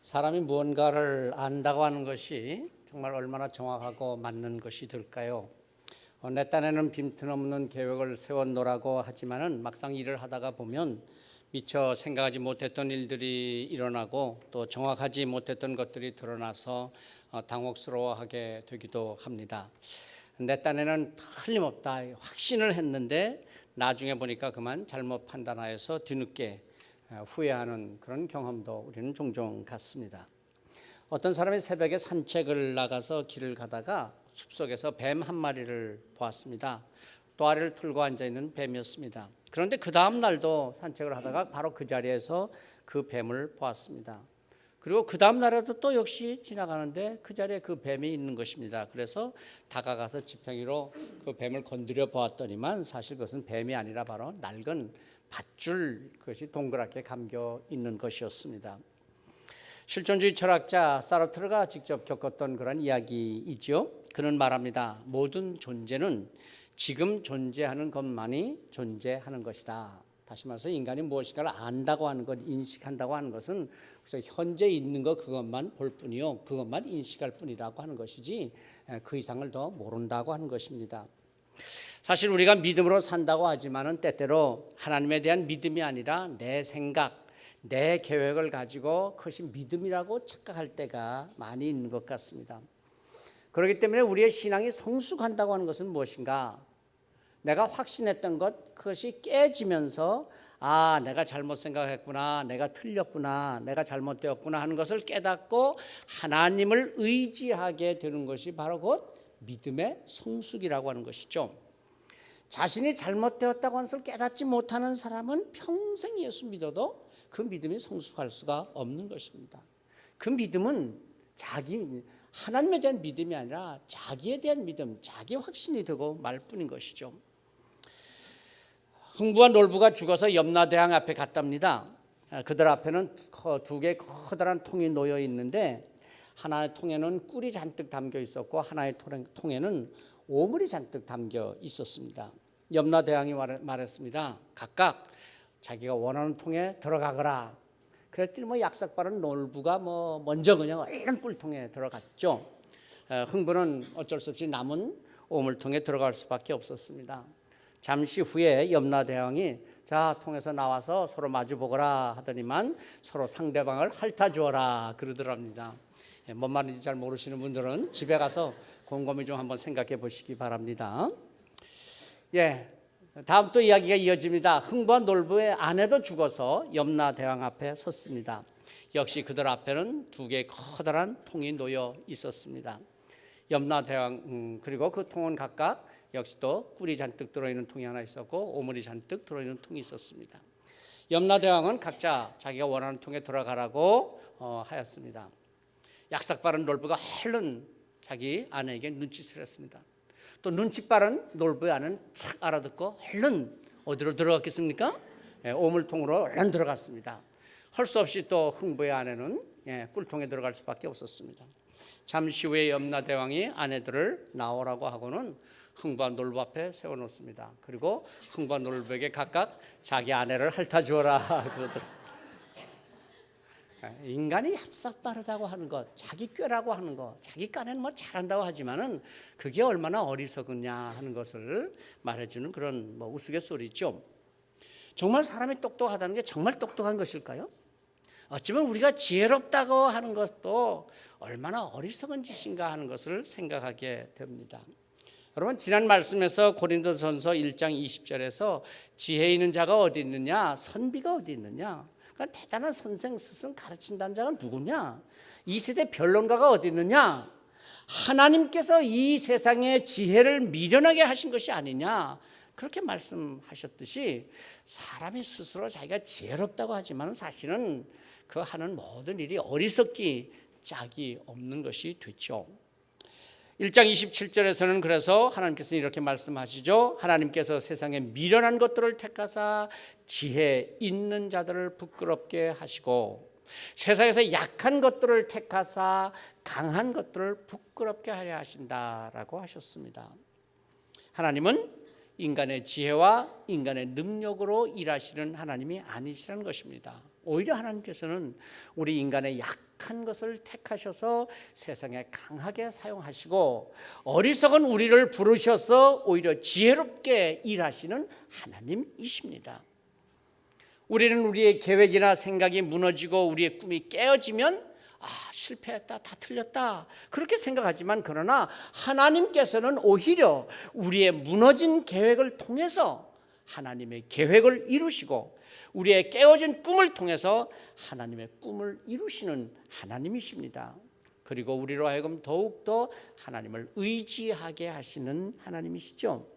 사람이 무언가를 안다고 하는 것이 정말 얼마나 정확하고 맞는 것이 될까요? 내 딴에는 빈틈없는 계획을 세웠노라고 하지만은 막상 일을 하다가 보면 미처 생각하지 못했던 일들이 일어나고 또 정확하지 못했던 것들이 드러나서 당혹스러워하게 되기도 합니다. 내 딴에는 틀림없다 확신을 했는데 나중에 보니까 그만 잘못 판단하여서 뒤늦게 후회하는 그런 경험도 우리는 종종 갖습니다. 어떤 사람이 새벽에 산책을 나가서 길을 가다가 숲속에서 뱀 한 마리를 보았습니다. 또아리를 틀고 앉아있는 뱀이었습니다. 그런데 그 다음 날도 산책을 하다가 바로 그 자리에서 그 뱀을 보았습니다. 그리고 그 다음 날에도 또 역시 지나가는데 그 자리에 그 뱀이 있는 것입니다. 그래서 다가가서 지팡이로 그 뱀을 건드려 보았더니만 사실 그것은 뱀이 아니라 바로 낡은 밧줄, 그것이 동그랗게 감겨 있는 것이었습니다. 실존주의 철학자 사르트르가 직접 겪었던 그런 이야기이죠. 그는 말합니다. 모든 존재는 지금 존재하는 것만이 존재하는 것이다. 다시 말해서 인간이 무엇인가를 안다고 하는 것, 인식한다고 하는 것은 그래서 현재 있는 것 그것만 볼 뿐이요, 그것만 인식할 뿐이라고 하는 것이지 그 이상을 더 모른다고 하는 것입니다. 사실 우리가 믿음으로 산다고 하지만은 때때로 하나님에 대한 믿음이 아니라 내 생각, 내 계획을 가지고 그것이 믿음이라고 착각할 때가 많이 있는 것 같습니다. 그렇기 때문에 우리의 신앙이 성숙한다고 하는 것은 무엇인가? 내가 확신했던 것 그것이 깨지면서 내가 잘못 생각했구나, 내가 틀렸구나, 내가 잘못되었구나 하는 것을 깨닫고 하나님을 의지하게 되는 것이 바로 곧 믿음의 성숙이라고 하는 것이죠. 자신이 잘못되었다고 하는 것을 깨닫지 못하는 사람은 평생 예수 믿어도 그 믿음이 성숙할 수가 없는 것입니다. 그 믿음은 하나님에 대한 믿음이 아니라 자기에 대한 믿음, 자기 확신이 되고 말 뿐인 것이죠. 흥부와 놀부가 죽어서 염라대왕 앞에 갔답니다. 그들 앞에는 두 개의 커다란 통이 놓여 있는데 하나의 통에는 꿀이 잔뜩 담겨 있었고 하나의 통에는 오물이 잔뜩 담겨 있었습니다. 염라대왕이 말했습니다. 각각 자기가 원하는 통에 들어가거라. 그랬더니 약삭빠른 놀부가 먼저 그냥 얼른 꿀통에 들어갔죠. 흥부는 어쩔 수 없이 남은 오물통에 들어갈 수밖에 없었습니다. 잠시 후에 염라대왕이 자, 통에서 나와서 서로 마주보거라 하더니만 서로 상대방을 핥아주어라 그러더랍니다. 뭔 말인지 잘 모르시는 분들은 집에 가서 곰곰이 좀 한번 생각해 보시기 바랍니다. 다음 또 이야기가 이어집니다. 흥부와 놀부의 아내도 죽어서 염라대왕 앞에 섰습니다. 역시 그들 앞에는 두 개의 커다란 통이 놓여 있었습니다. 염라대왕 그리고 그 통은 각각 역시 또 꿀이 잔뜩 들어있는 통이 하나 있었고 오물이 잔뜩 들어있는 통이 있었습니다. 염라대왕은 각자 자기가 원하는 통에 들어가라고 하였습니다. 약삭빠른 놀부가 얼른 자기 아내에게 눈짓을 했습니다. 또 눈치 빠른 놀부의 아내는 착 알아듣고 얼른 어디로 들어갔겠습니까? 오물통으로 얼른 들어갔습니다. 할 수 없이 또 흥부의 아내는 꿀통에 들어갈 수밖에 없었습니다. 잠시 후에 염라대왕이 아내들을 나오라고 하고는 흥부와 놀부 앞에 세워놓습니다. 그리고 흥부와 놀부에게 각각 자기 아내를 핥아주어라 그러더라고요. 인간이 합석 빠르다고 하는 것, 자기 꾀라고 하는 것, 자기 깐에는 잘한다고 하지만은 그게 얼마나 어리석으냐 하는 것을 말해주는 그런 우스갯소리죠. 정말 사람이 똑똑하다는 게 정말 똑똑한 것일까요? 어쩌면 우리가 지혜롭다고 하는 것도 얼마나 어리석은 짓인가 하는 것을 생각하게 됩니다. 여러분 지난 말씀에서 고린도전서 1장 20절에서 지혜 있는 자가 어디 있느냐, 선비가 어디 있느냐, 그러니까 대단한 선생 스승 가르친다는 자가 누구냐, 이 세대 변론가가 어디 있느냐, 하나님께서 이 세상의 지혜를 미련하게 하신 것이 아니냐 그렇게 말씀하셨듯이 사람이 스스로 자기가 지혜롭다고 하지만 사실은 그 하는 모든 일이 어리석기 짝이 없는 것이 됐죠. 1장 27절에서는 그래서 하나님께서 이렇게 말씀하시죠. 하나님께서 세상에 미련한 것들을 택하사 지혜 있는 자들을 부끄럽게 하시고 세상에서 약한 것들을 택하사 강한 것들을 부끄럽게 하려 하신다라고 하셨습니다. 하나님은 인간의 지혜와 인간의 능력으로 일하시는 하나님이 아니시라는 것입니다. 오히려 하나님께서는 우리 인간의 약한 것을 택하셔서 세상에 강하게 사용하시고 어리석은 우리를 부르셔서 오히려 지혜롭게 일하시는 하나님이십니다. 우리는 우리의 계획이나 생각이 무너지고 우리의 꿈이 깨어지면 실패했다, 다 틀렸다 그렇게 생각하지만, 그러나 하나님께서는 오히려 우리의 무너진 계획을 통해서 하나님의 계획을 이루시고 우리의 깨어진 꿈을 통해서 하나님의 꿈을 이루시는 하나님이십니다. 그리고 우리로 하여금 더욱더 하나님을 의지하게 하시는 하나님이시죠.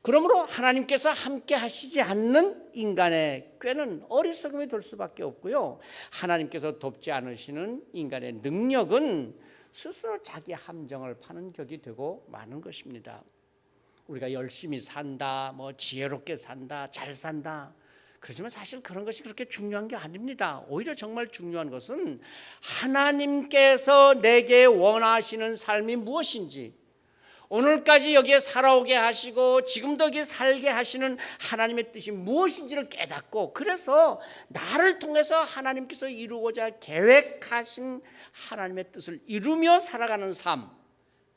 그러므로 하나님께서 함께 하시지 않는 인간의 꾀는 어리석음이 될 수밖에 없고요, 하나님께서 돕지 않으시는 인간의 능력은 스스로 자기 함정을 파는 격이 되고 마는 것입니다. 우리가 열심히 산다, 지혜롭게 산다, 잘 산다, 그렇지만 사실 그런 것이 그렇게 중요한 게 아닙니다. 오히려 정말 중요한 것은 하나님께서 내게 원하시는 삶이 무엇인지, 오늘까지 여기에 살아오게 하시고 지금도 여기에 살게 하시는 하나님의 뜻이 무엇인지를 깨닫고, 그래서 나를 통해서 하나님께서 이루고자 계획하신 하나님의 뜻을 이루며 살아가는 삶,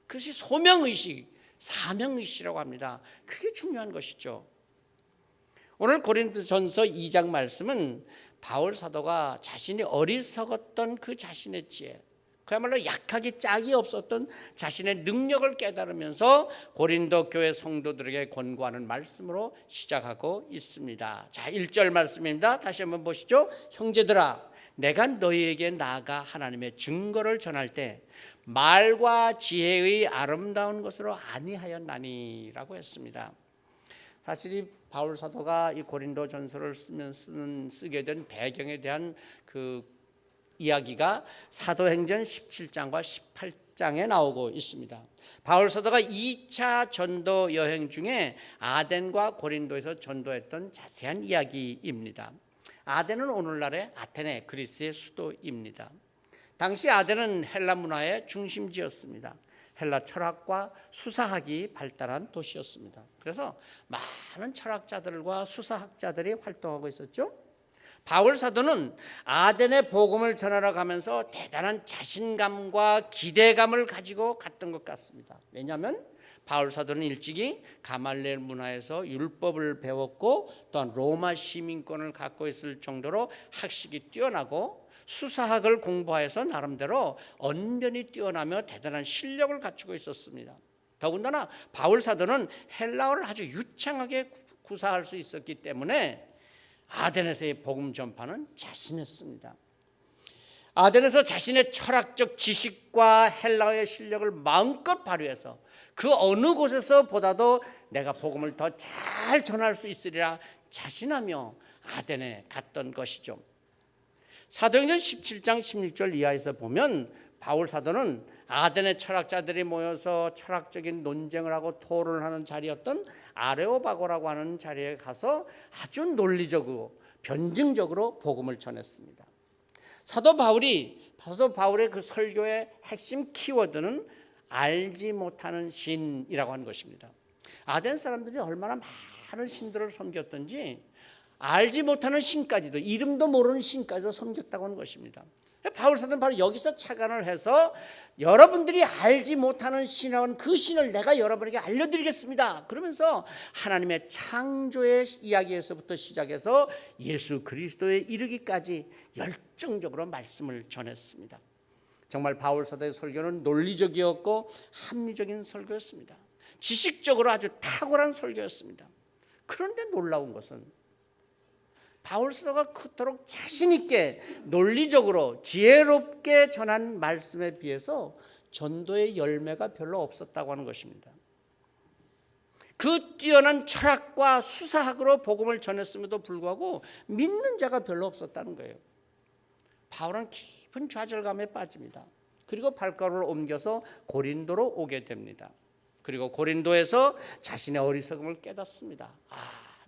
그것이 소명의식, 사명의식이라고 합니다. 그게 중요한 것이죠. 오늘 고린도전서 2장 말씀은 바울 사도가 자신이 어리석었던 그 자신의 지혜, 그야말로 약하기 짝이 없었던 자신의 능력을 깨달으면서 고린도 교회 성도들에게 권고하는 말씀으로 시작하고 있습니다. 자, 1절 말씀입니다. 다시 한번 보시죠. 형제들아, 내가 너희에게 나아가 하나님의 증거를 전할 때 말과 지혜의 아름다운 것으로 아니하였나니라고 했습니다. 사실 이 바울 사도가 이 고린도 전서를 쓰게 된 배경에 대한 그 이야기가 사도행전 17장과 18장에 나오고 있습니다. 바울 사도가 2차 전도 여행 중에 아덴과 고린도에서 전도했던 자세한 이야기입니다. 아덴은 오늘날의 아테네, 그리스의 수도입니다. 당시 아덴은 헬라 문화의 중심지였습니다. 헬라 철학과 수사학이 발달한 도시였습니다. 그래서 많은 철학자들과 수사학자들이 활동하고 있었죠. 바울 사도는 아덴의 복음을 전하러 가면서 대단한 자신감과 기대감을 가지고 갔던 것 같습니다. 왜냐하면 바울 사도는 일찍이 가말리엘 문화에서 율법을 배웠고 또한 로마 시민권을 갖고 있을 정도로 학식이 뛰어나고 수사학을 공부해서 나름대로 언변이 뛰어나며 대단한 실력을 갖추고 있었습니다. 더군다나 바울 사도는 헬라어를 아주 유창하게 구사할 수 있었기 때문에 아덴에서의 복음 전파는 자신했습니다. 아덴에서 자신의 철학적 지식과 헬라어의 실력을 마음껏 발휘해서 그 어느 곳에서 보다도 내가 복음을 더 잘 전할 수 있으리라 자신하며 아덴에 갔던 것이죠. 사도행전 17장 16절 이하에서 보면 바울 사도는 아덴의 철학자들이 모여서 철학적인 논쟁을 하고 토론을 하는 자리였던 아레오바고라고 하는 자리에 가서 아주 논리적으로 변증적으로 복음을 전했습니다. 사도 바울의 그 설교의 핵심 키워드는 알지 못하는 신이라고 하는 것입니다. 아덴 사람들이 얼마나 많은 신들을 섬겼던지 알지 못하는 신까지도, 이름도 모르는 신까지도 섬겼다고 하는 것입니다. 바울 사도는 바로 여기서 착안을 해서 여러분들이 알지 못하는 신이라는 그 신을 내가 여러분에게 알려드리겠습니다. 그러면서 하나님의 창조의 이야기에서부터 시작해서 예수 그리스도에 이르기까지 열정적으로 말씀을 전했습니다. 정말 바울 사도의 설교는 논리적이었고 합리적인 설교였습니다. 지식적으로 아주 탁월한 설교였습니다. 그런데 놀라운 것은 바울 사도가 그토록 자신 있게 논리적으로 지혜롭게 전한 말씀에 비해서 전도의 열매가 별로 없었다고 하는 것입니다. 그 뛰어난 철학과 수사학으로 복음을 전했음에도 불구하고 믿는 자가 별로 없었다는 거예요. 바울은 깊은 좌절감에 빠집니다. 그리고 발걸음을 옮겨서 고린도로 오게 됩니다. 그리고 고린도에서 자신의 어리석음을 깨닫습니다.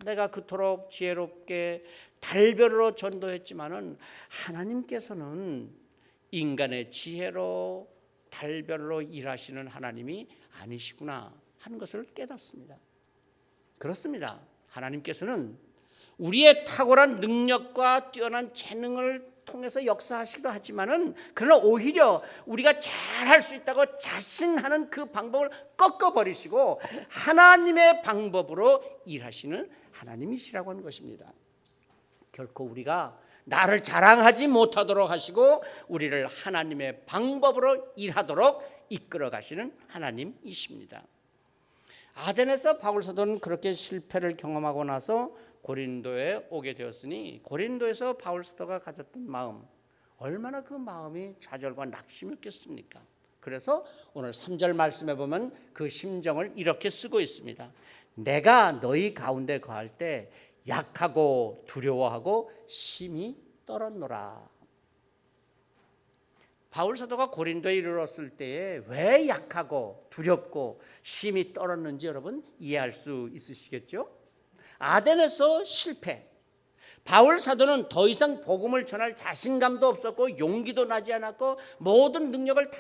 내가 그토록 지혜롭게 달별로 전도했지만은 하나님께서는 인간의 지혜로 달별로 일하시는 하나님이 아니시구나 하는 것을 깨닫습니다. 그렇습니다. 하나님께서는 우리의 탁월한 능력과 뛰어난 재능을 통해서 역사하시기도 하지만은, 그러나 오히려 우리가 잘할 수 있다고 자신하는 그 방법을 꺾어버리시고 하나님의 방법으로 일하시는 하나님이시라고 하는 것입니다. 결코 우리가 나를 자랑하지 못하도록 하시고 우리를 하나님의 방법으로 일하도록 이끌어 가시는 하나님이십니다. 아덴에서 바울 사도는 그렇게 실패를 경험하고 나서 고린도에 오게 되었으니, 고린도에서 바울 사도가 가졌던 마음, 얼마나 그 마음이 좌절과 낙심이었겠습니까? 그래서 오늘 3절 말씀에 보면 그 심정을 이렇게 쓰고 있습니다. 내가 너희 가운데 거할 때 약하고 두려워하고 심히 떨었노라. 바울 사도가 고린도에 이르렀을 때에 왜 약하고 두렵고 심히 떨었는지 여러분 이해할 수 있으시겠죠? 아덴에서 실패. 바울 사도는 더 이상 복음을 전할 자신감도 없었고 용기도 나지 않았고 모든 능력을 다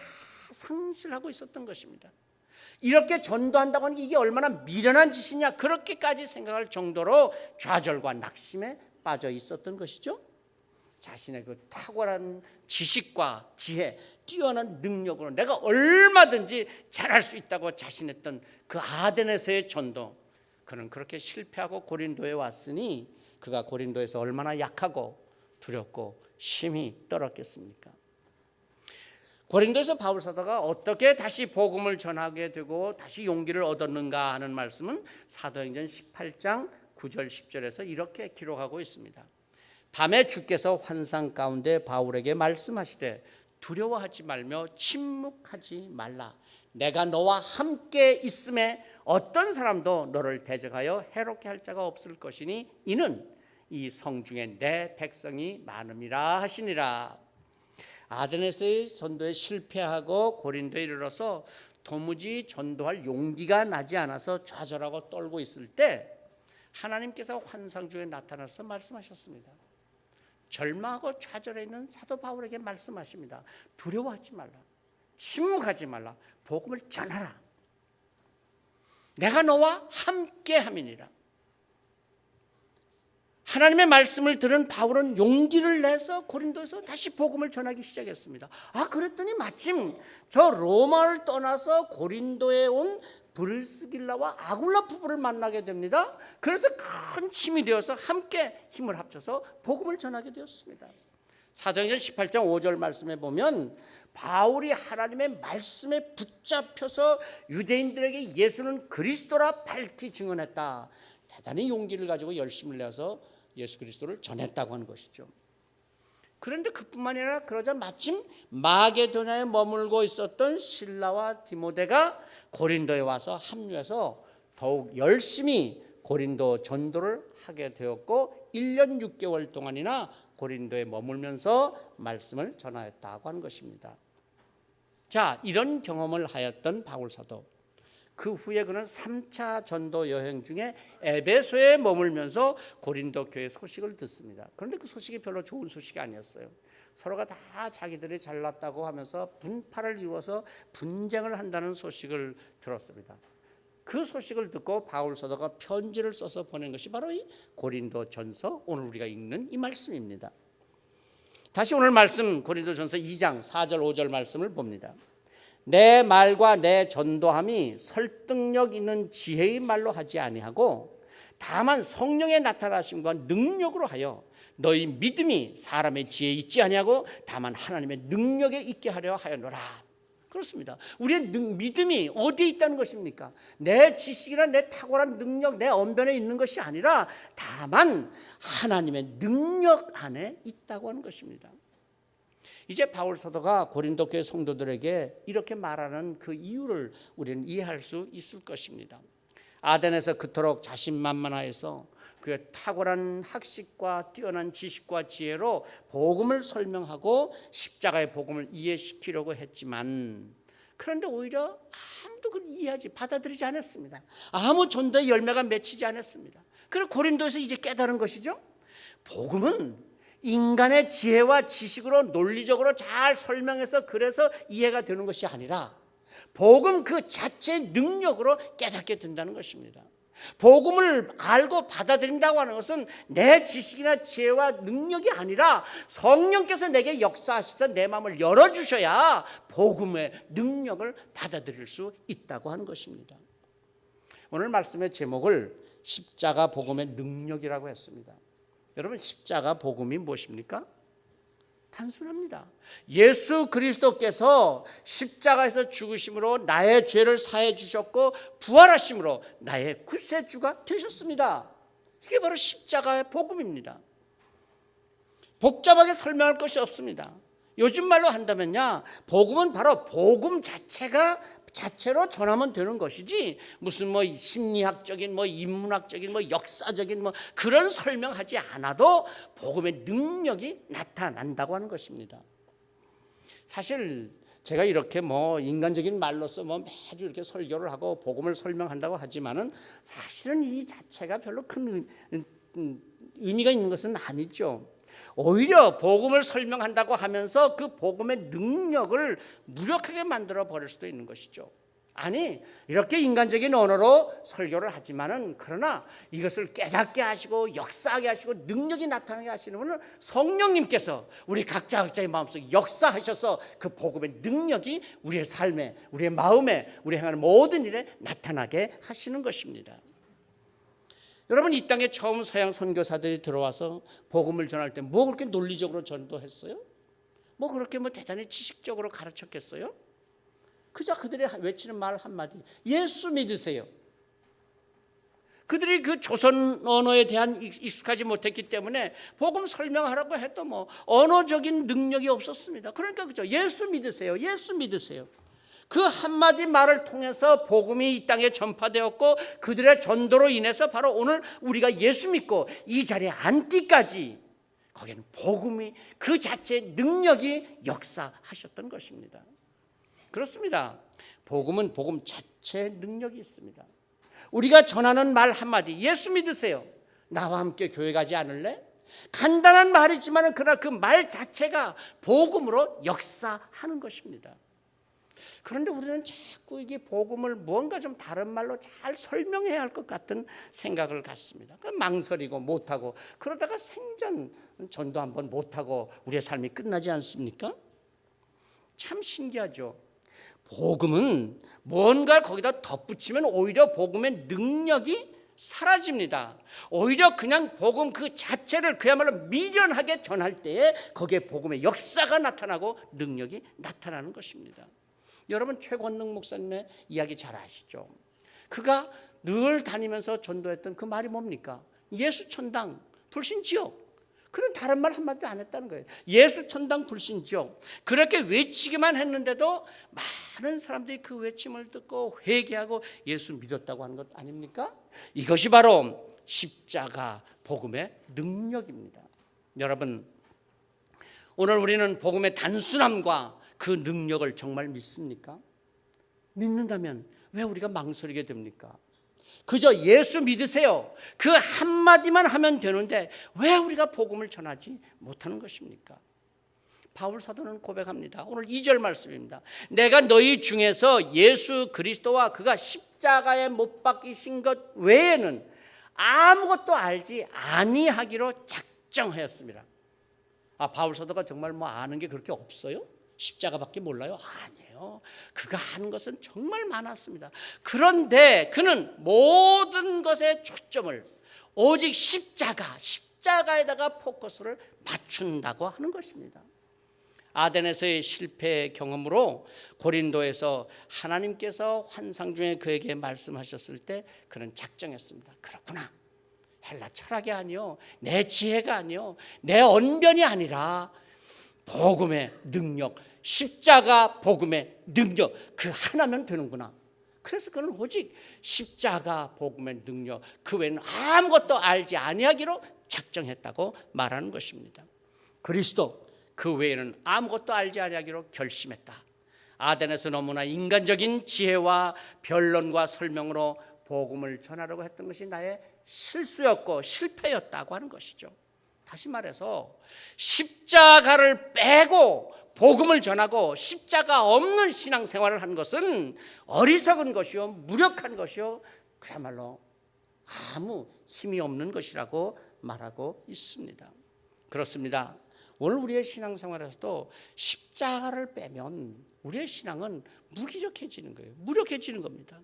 상실하고 있었던 것입니다. 이렇게 전도한다고 하는 게 이게 얼마나 미련한 짓이냐, 그렇게까지 생각할 정도로 좌절과 낙심에 빠져 있었던 것이죠. 자신의 그 탁월한 지식과 지혜, 뛰어난 능력으로 내가 얼마든지 잘할 수 있다고 자신했던 그 아덴에서의 전도, 그는 그렇게 실패하고 고린도에 왔으니 그가 고린도에서 얼마나 약하고 두렵고 심히 떨었겠습니까? 고린도에서 바울 사도가 어떻게 다시 복음을 전하게 되고 다시 용기를 얻었는가 하는 말씀은 사도행전 18장 9절 10절에서 이렇게 기록하고 있습니다. 밤에 주께서 환상 가운데 바울에게 말씀하시되 두려워하지 말며 침묵하지 말라. 내가 너와 함께 있음에 어떤 사람도 너를 대적하여 해롭게 할 자가 없을 것이니 이는 이 성 중에 내 백성이 많음이라 하시니라. 아덴에서의 전도에 실패하고 고린도에 이르러서 도무지 전도할 용기가 나지 않아서 좌절하고 떨고 있을 때 하나님께서 환상 중에 나타나서 말씀하셨습니다. 절망하고 좌절해 있는 사도 바울에게 말씀하십니다. 두려워하지 말라. 침묵하지 말라. 복음을 전하라. 내가 너와 함께 함이니라. 하나님의 말씀을 들은 바울은 용기를 내서 고린도에서 다시 복음을 전하기 시작했습니다. 그랬더니 마침 저 로마를 떠나서 고린도에 온 브리스길라와 아굴라 부부를 만나게 됩니다. 그래서 큰 힘이 되어서 함께 힘을 합쳐서 복음을 전하게 되었습니다. 사도행전 18장 5절 말씀에 보면 바울이 하나님의 말씀에 붙잡혀서 유대인들에게 예수는 그리스도라 밝히 증언했다. 대단히 용기를 가지고 열심을 내서 예수 그리스도를 전했다고 하는 것이죠. 그런데 그뿐만 아니라 그러자 마침 마게도냐에 머물고 있었던 실라와 디모데가 고린도에 와서 합류해서 더욱 열심히 고린도 전도를 하게 되었고 1년 6개월 동안이나 고린도에 머물면서 말씀을 전하였다고 하는 것입니다. 자, 이런 경험을 하였던 바울 사도, 그 후에 그는 3차 전도 여행 중에 에베소에 머물면서 고린도 교회 소식을 듣습니다. 그런데 그 소식이 별로 좋은 소식이 아니었어요. 서로가 다 자기들이 잘났다고 하면서 분파를 이루어서 분쟁을 한다는 소식을 들었습니다. 그 소식을 듣고 바울 사도가 편지를 써서 보낸 것이 바로 이 고린도 전서, 오늘 우리가 읽는 이 말씀입니다. 다시 오늘 말씀 고린도 전서 2장 4절 5절 말씀을 봅니다. 내 말과 내 전도함이 설득력 있는 지혜의 말로 하지 아니하고 다만 성령의 나타나심과 능력으로 하여 너희 믿음이 사람의 지혜에 있지 아니하고 다만 하나님의 능력에 있게 하려 하였노라. 그렇습니다. 우리의 믿음이 어디에 있다는 것입니까? 내 지식이나 내 탁월한 능력, 내 언변에 있는 것이 아니라 다만 하나님의 능력 안에 있다고 하는 것입니다. 이제 바울 사도가 고린도 교회 성도들에게 이렇게 말하는 그 이유를 우리는 이해할 수 있을 것입니다. 아덴에서 그토록 자신만만하여서 그의 탁월한 학식과 뛰어난 지식과 지혜로 복음을 설명하고 십자가의 복음을 이해시키려고 했지만, 그런데 오히려 아무도 그걸 받아들이지 않았습니다. 아무 전도의 열매가 맺히지 않았습니다. 그래서 고린도에서 이제 깨달은 것이죠. 복음은 인간의 지혜와 지식으로 논리적으로 잘 설명해서 그래서 이해가 되는 것이 아니라 복음 그 자체의 능력으로 깨닫게 된다는 것입니다. 복음을 알고 받아들인다고 하는 것은 내 지식이나 지혜와 능력이 아니라 성령께서 내게 역사하셔서 내 마음을 열어주셔야 복음의 능력을 받아들일 수 있다고 하는 것입니다. 오늘 말씀의 제목을 십자가 복음의 능력이라고 했습니다. 여러분, 십자가 복음이 무엇입니까? 단순합니다. 예수 그리스도께서 십자가에서 죽으심으로 나의 죄를 사해 주셨고 부활하심으로 나의 구세주가 되셨습니다. 이게 바로 십자가의 복음입니다. 복잡하게 설명할 것이 없습니다. 요즘 말로 한다면요, 복음은 바로 복음 자체로 전하면 되는 것이지 무슨 뭐 심리학적인 뭐 인문학적인 뭐 역사적인 뭐 그런 설명하지 않아도 복음의 능력이 나타난다고 하는 것입니다. 사실 제가 이렇게 뭐 인간적인 말로서 뭐 매주 이렇게 설교를 하고 복음을 설명한다고 하지만은 사실은 이 자체가 별로 큰 의미가 있는 것은 아니죠. 오히려 복음을 설명한다고 하면서 그 복음의 능력을 무력하게 만들어 버릴 수도 있는 것이죠. 아니, 이렇게 인간적인 언어로 설교를 하지만은 그러나 이것을 깨닫게 하시고 역사하게 하시고 능력이 나타나게 하시는 분은 성령님께서 우리 각자의 마음속에 역사하셔서 그 복음의 능력이 우리의 삶에, 우리의 마음에, 우리 행하는 모든 일에 나타나게 하시는 것입니다. 여러분, 이 땅에 처음 서양 선교사들이 들어와서 복음을 전할 때 뭐 그렇게 논리적으로 전도했어요? 뭐 그렇게 뭐 대단히 지식적으로 가르쳤겠어요? 그저 그들이 외치는 말 한마디, 예수 믿으세요. 그들이 그 조선 언어에 대한 익숙하지 못했기 때문에 복음 설명하라고 해도 뭐 언어적인 능력이 없었습니다. 그러니까 그죠, 예수 믿으세요, 예수 믿으세요. 그 한마디 말을 통해서 복음이 이 땅에 전파되었고 그들의 전도로 인해서 바로 오늘 우리가 예수 믿고 이 자리에 앉기까지 거기는 복음이 그 자체의 능력이 역사하셨던 것입니다. 그렇습니다. 복음은 복음 자체의 능력이 있습니다. 우리가 전하는 말 한마디, 예수 믿으세요. 나와 함께 교회 가지 않을래? 간단한 말이지만 그러나 그 말 자체가 복음으로 역사하는 것입니다. 그런데 우리는 자꾸 이게 복음을 뭔가 좀 다른 말로 잘 설명해야 할 것 같은 생각을 갖습니다. 망설이고 못하고 그러다가 생전 전도 한번 못하고 우리의 삶이 끝나지 않습니까? 참 신기하죠. 복음은 뭔가 거기다 덧붙이면 오히려 복음의 능력이 사라집니다. 오히려 그냥 복음 그 자체를 그야말로 미련하게 전할 때에 거기에 복음의 역사가 나타나고 능력이 나타나는 것입니다. 여러분, 최권능 목사님의 이야기 잘 아시죠? 그가 늘 다니면서 전도했던 그 말이 뭡니까? 예수천당 불신지옥. 그런 다른 말 한마디도 안 했다는 거예요. 예수천당 불신지옥. 그렇게 외치기만 했는데도 많은 사람들이 그 외침을 듣고 회개하고 예수 믿었다고 하는 것 아닙니까? 이것이 바로 십자가 복음의 능력입니다. 여러분, 오늘 우리는 복음의 단순함과 그 능력을 정말 믿습니까? 믿는다면 왜 우리가 망설이게 됩니까? 그저 예수 믿으세요, 그 한마디만 하면 되는데 왜 우리가 복음을 전하지 못하는 것입니까? 바울 사도는 고백합니다. 오늘 2절 말씀입니다. 내가 너희 중에서 예수 그리스도와 그가 십자가에 못 박히신 것 외에는 아무것도 알지 아니하기로 작정하였습니다. 바울 사도가 정말 뭐 아는 게 그렇게 없어요? 십자가밖에 몰라요? 아니에요. 그가 아는 것은 정말 많았습니다. 그런데 그는 모든 것의 초점을 오직 십자가에다가 포커스를 맞춘다고 하는 것입니다. 아덴에서의 실패 경험으로 고린도에서 하나님께서 환상 중에 그에게 말씀하셨을 때 그는 작정했습니다. 그렇구나. 헬라 철학이 아니요, 내 지혜가 아니요, 내 언변이 아니라 복음의 능력, 십자가 복음의 능력, 그 하나면 되는구나. 그래서 그는 오직 십자가 복음의 능력, 그 외에는 아무것도 알지 아니하기로 작정했다고 말하는 것입니다. 그리스도, 그 외에는 아무것도 알지 아니하기로 결심했다. 아덴에서 너무나 인간적인 지혜와 변론과 설명으로 복음을 전하려고 했던 것이 나의 실수였고 실패였다고 하는 것이죠. 다시 말해서 십자가를 빼고 복음을 전하고 십자가 없는 신앙생활을 하는 것은 어리석은 것이요, 무력한 것이요, 그야말로 아무 힘이 없는 것이라고 말하고 있습니다. 그렇습니다. 오늘 우리의 신앙생활에서도 십자가를 빼면 우리의 신앙은 무기력해지는 거예요. 무력해지는 겁니다.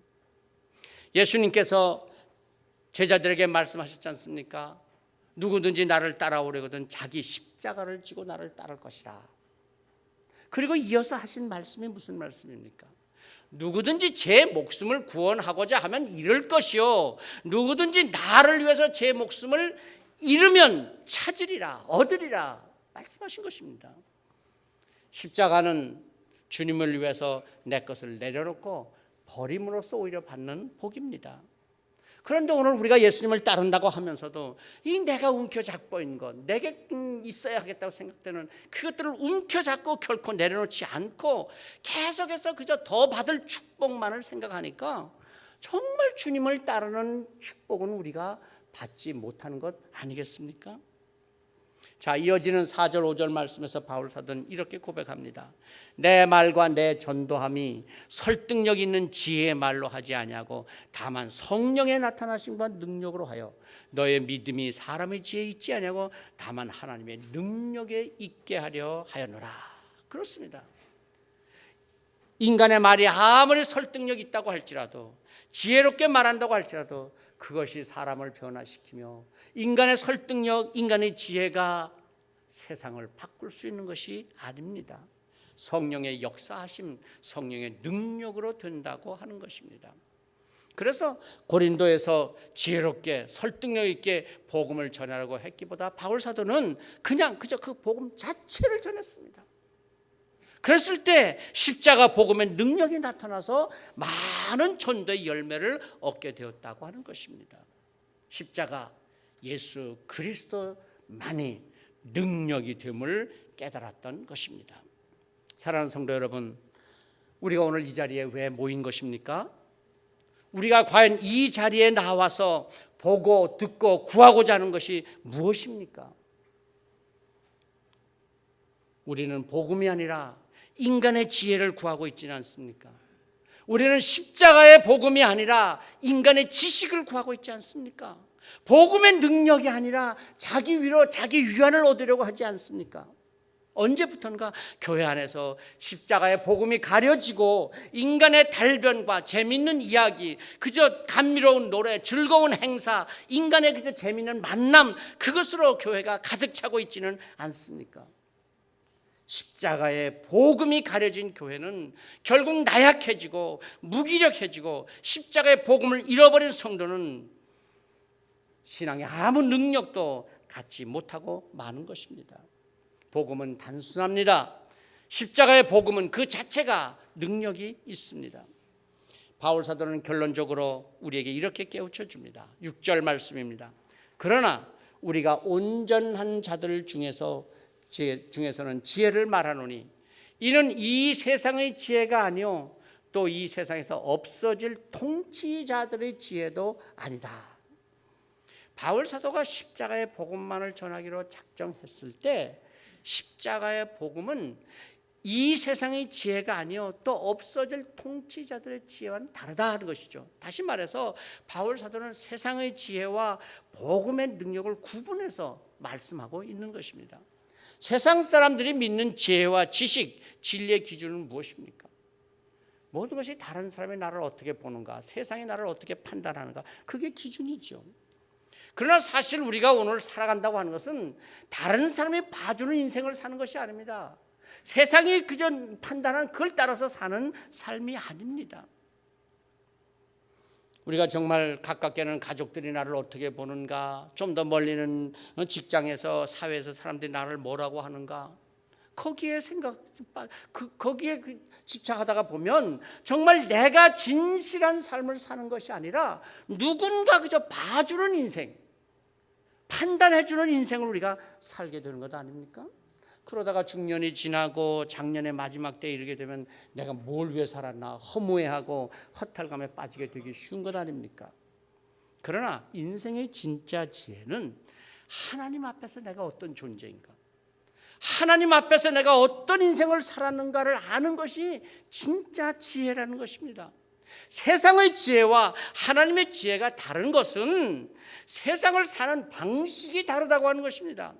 예수님께서 제자들에게 말씀하셨지 않습니까? 누구든지 나를 따라오려거든 자기 십자가를 지고 나를 따를 것이라. 그리고 이어서 하신 말씀이 무슨 말씀입니까? 누구든지 제 목숨을 구원하고자 하면 잃을 것이요, 누구든지 나를 위해서 제 목숨을 잃으면 찾으리라, 얻으리라 말씀하신 것입니다. 십자가는 주님을 위해서 내 것을 내려놓고 버림으로써 오히려 받는 복입니다. 그런데 오늘 우리가 예수님을 따른다고 하면서도 이 내가 움켜잡고 있는 것, 내게 있어야 하겠다고 생각되는 그것들을 움켜잡고 결코 내려놓지 않고 계속해서 그저 더 받을 축복만을 생각하니까 정말 주님을 따르는 축복은 우리가 받지 못하는 것 아니겠습니까? 자, 이어지는 4절 5절 말씀에서 바울 사도는 이렇게 고백합니다. 내 말과 내 전도함이 설득력 있는 지혜의 말로 하지 아니하고 다만 성령의 나타나심과 능력으로 하여 너의 믿음이 사람의 지혜에 있지 아니하고 다만 하나님의 능력에 있게 하려 하였노라. 그렇습니다. 인간의 말이 아무리 설득력 있다고 할지라도, 지혜롭게 말한다고 할지라도 그것이 사람을 변화시키며 인간의 설득력, 인간의 지혜가 세상을 바꿀 수 있는 것이 아닙니다. 성령의 역사하심, 성령의 능력으로 된다고 하는 것입니다. 그래서 고린도에서 지혜롭게 설득력 있게 복음을 전하라고 했기보다 바울 사도는 그저 그 복음 자체를 전했습니다. 그랬을 때 십자가 복음의 능력이 나타나서 많은 전도의 열매를 얻게 되었다고 하는 것입니다. 십자가 예수 그리스도만이 능력이 됨을 깨달았던 것입니다. 사랑하는 성도 여러분, 우리가 오늘 이 자리에 왜 모인 것입니까? 우리가 과연 이 자리에 나와서 보고 듣고 구하고자 하는 것이 무엇입니까? 우리는 복음이 아니라 인간의 지혜를 구하고 있지는 않습니까? 우리는 십자가의 복음이 아니라 인간의 지식을 구하고 있지 않습니까? 복음의 능력이 아니라 자기 위로 자기 위안을 얻으려고 하지 않습니까? 언제부턴가 교회 안에서 십자가의 복음이 가려지고 인간의 달변과 재밌는 이야기, 그저 감미로운 노래, 즐거운 행사, 인간의 그저 재밌는 만남, 그것으로 교회가 가득 차고 있지는 않습니까? 십자가의 복음이 가려진 교회는 결국 나약해지고 무기력해지고 십자가의 복음을 잃어버린 성도는 신앙에 아무 능력도 갖지 못하고 마는 것입니다. 복음은 단순합니다. 십자가의 복음은 그 자체가 능력이 있습니다. 바울 사도는 결론적으로 우리에게 이렇게 깨우쳐 줍니다. 6절 말씀입니다. 우리가 온전한 자들 중에서는 지혜를 말하노니 이는 이 세상의 지혜가 아니요 또 이 세상에서 없어질 통치자들의 지혜도 아니다. 바울 사도가 십자가의 복음만을 전하기로 작정했을 때 십자가의 복음은 이 세상의 지혜가 아니요 또 없어질 통치자들의 지혜와는 다르다는 것이죠. 다시 말해서 바울 사도는 세상의 지혜와 복음의 능력을 구분해서 말씀하고 있는 것입니다. 세상 사람들이 믿는 지혜와 지식, 진리의 기준은 무엇입니까? 모든 것이 다른 사람의 나를 어떻게 보는가, 세상의 나를 어떻게 판단하는가, 그게 기준이죠. 그러나 사실 우리가 오늘 살아간다고 하는 것은 다른 사람이 봐주는 인생을 사는 것이 아닙니다. 세상이 그저 판단한 그걸 따라서 사는 삶이 아닙니다. 우리가 정말 가깝게는 가족들이 나를 어떻게 보는가, 좀 더 멀리는 직장에서 사회에서 사람들이 나를 뭐라고 하는가, 거기에 거기에 집착하다가 보면 정말 내가 진실한 삶을 사는 것이 아니라 누군가 그저 봐주는 인생, 판단해주는 인생을 우리가 살게 되는 것 아닙니까? 그러다가 중년이 지나고 장년의 마지막 때에 이르게 되면 내가 뭘 위해 살았나 허무해하고 허탈감에 빠지게 되기 쉬운 것 아닙니까? 그러나 인생의 진짜 지혜는 하나님 앞에서 내가 어떤 존재인가, 하나님 앞에서 내가 어떤 인생을 살았는가를 아는 것이 진짜 지혜라는 것입니다. 세상의 지혜와 하나님의 지혜가 다른 것은 세상을 사는 방식이 다르다고 하는 것입니다.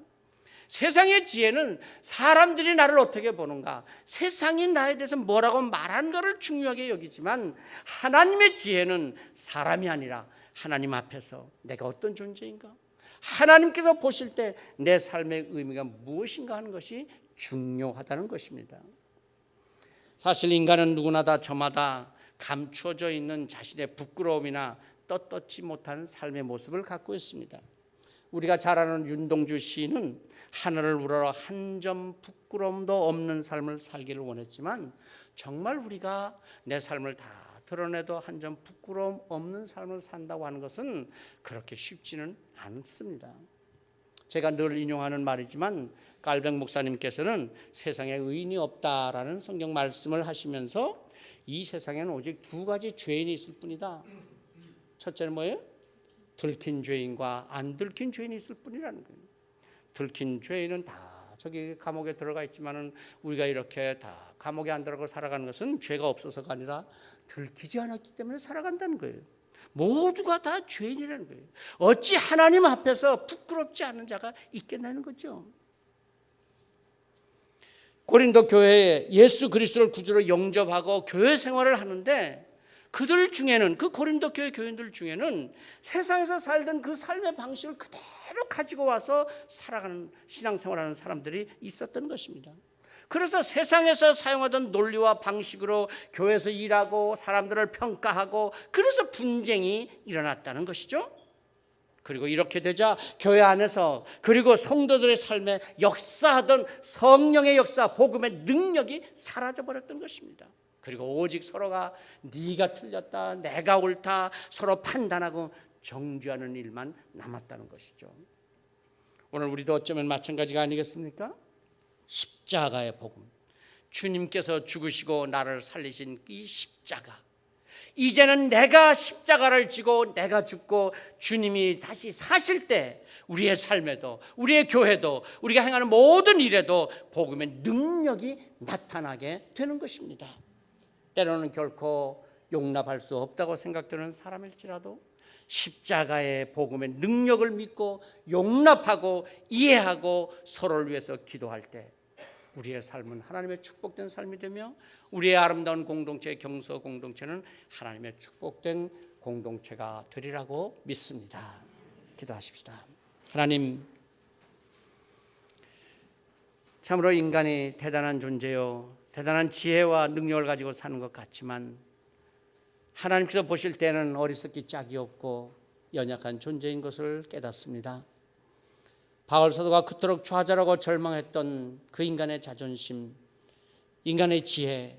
세상의 지혜는 사람들이 나를 어떻게 보는가, 세상이 나에 대해서 뭐라고 말한 것을 중요하게 여기지만, 하나님의 지혜는 사람이 아니라 하나님 앞에서 내가 어떤 존재인가, 하나님께서 보실 때 내 삶의 의미가 무엇인가 하는 것이 중요하다는 것입니다. 사실 인간은 누구나 다 저마다 감추어져 있는 자신의 부끄러움이나 떳떳지 못한 삶의 모습을 갖고 있습니다. 우리가 잘 아는 윤동주 시인은 하늘을 우러러 한 점 부끄러움도 없는 삶을 살기를 원했지만, 정말 우리가 내 삶을 다 드러내도 한 점 부끄러움 없는 삶을 산다고 하는 것은 그렇게 쉽지는 않습니다. 제가 늘 인용하는 말이지만, 깔백 목사님께서는 세상에 의인이 없다라는 성경 말씀을 하시면서 이 세상에는 오직 두 가지 죄인이 있을 뿐이다. 첫째는 뭐예요? 들킨 죄인과 안 들킨 죄인이 있을 뿐이라는 거예요. 들킨 죄인은 다 저기 감옥에 들어가 있지만은 우리가 이렇게 다 감옥에 안 들어가고 살아가는 것은 죄가 없어서가 아니라 들키지 않았기 때문에 살아간다는 거예요. 모두가 다 죄인이라는 거예요. 어찌 하나님 앞에서 부끄럽지 않은 자가 있겠냐는 거죠. 고린도 교회에 예수 그리스도를 구주로 영접하고 교회 생활을 하는데, 그들 중에는, 그 고린도 교회 교인들 중에는 세상에서 살던 그 삶의 방식을 그대로 가지고 와서 살아가는 신앙생활하는 사람들이 있었던 것입니다. 그래서 세상에서 사용하던 논리와 방식으로 교회에서 일하고 사람들을 평가하고, 그래서 분쟁이 일어났다는 것이죠. 그리고 이렇게 되자 교회 안에서, 그리고 성도들의 삶에 역사하던 성령의 역사, 복음의 능력이 사라져버렸던 것입니다. 그리고 오직 서로가 네가 틀렸다, 내가 옳다, 서로 판단하고 정죄하는 일만 남았다는 것이죠. 오늘 우리도 어쩌면 마찬가지가 아니겠습니까? 십자가의 복음, 주님께서 죽으시고 나를 살리신 이 십자가, 이제는 내가 십자가를 지고 내가 죽고 주님이 다시 사실 때 우리의 삶에도, 우리의 교회도, 우리가 행하는 모든 일에도 복음의 능력이 나타나게 되는 것입니다. 때로는 결코 용납할 수 없다고 생각되는 사람일지라도 십자가의 복음의 능력을 믿고 용납하고 이해하고 서로를 위해서 기도할 때 우리의 삶은 하나님의 축복된 삶이 되며, 우리의 아름다운 공동체, 경서 공동체는 하나님의 축복된 공동체가 되리라고 믿습니다. 기도하십시다. 하나님, 참으로 인간이 대단한 존재요, 대단한 지혜와 능력을 가지고 사는 것 같지만, 하나님께서 보실 때는 어리석기 짝이 없고 연약한 존재인 것을 깨닫습니다. 바울 사도가 그토록 좌절하고 절망했던 그 인간의 자존심, 인간의 지혜,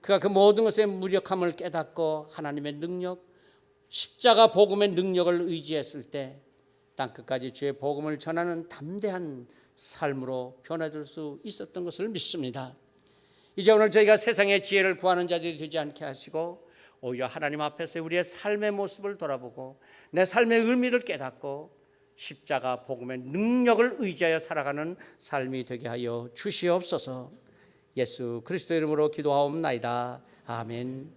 그가 그 모든 것의 무력함을 깨닫고 하나님의 능력, 십자가 복음의 능력을 의지했을 때 땅끝까지 주의 복음을 전하는 담대한 삶으로 변화될 수 있었던 것을 믿습니다. 이제 오늘 저희가 세상의 지혜를 구하는 자들이 되지 않게 하시고, 오히려 하나님 앞에서 우리의 삶의 모습을 돌아보고 내 삶의 의미를 깨닫고 십자가 복음의 능력을 의지하여 살아가는 삶이 되게 하여 주시옵소서. 예수 그리스도 이름으로 기도하옵나이다. 아멘.